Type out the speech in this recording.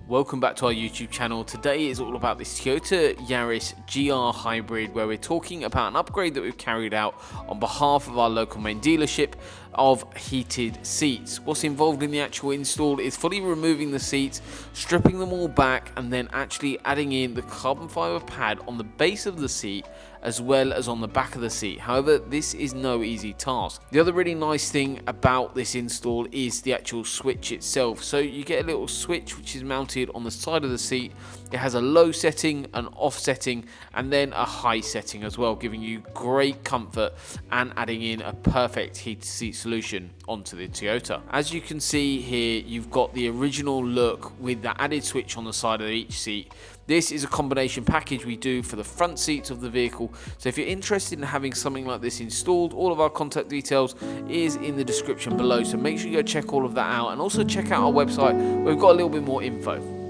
Welcome back to our YouTube channel. Today is all about this Toyota Yaris GR Hybrid, where we're talking about an upgrade that we've carried out on behalf of our local main dealership of heated seats. What's involved in the actual install is fully removing the seats, stripping them all back, and then actually adding in the carbon fiber pad on the base of the seat as well as on the back of the seat. However, this is no easy task. The other really nice thing about this install is the actual switch itself. So you get a little switch which is mounted on the side of the seat. It has a low setting, an off setting, and then a high setting as well, giving you great comfort and adding in a perfect heated seat solution onto the Toyota. As you can see here, you've got the original look with the added switch on the side of each seat. This is a combination package we do for the front seats of the vehicle. So if you're interested in having something like this installed, all of our contact details is in the description below. So make sure you go check all of that out, and also check out our website where we've got a little bit more info.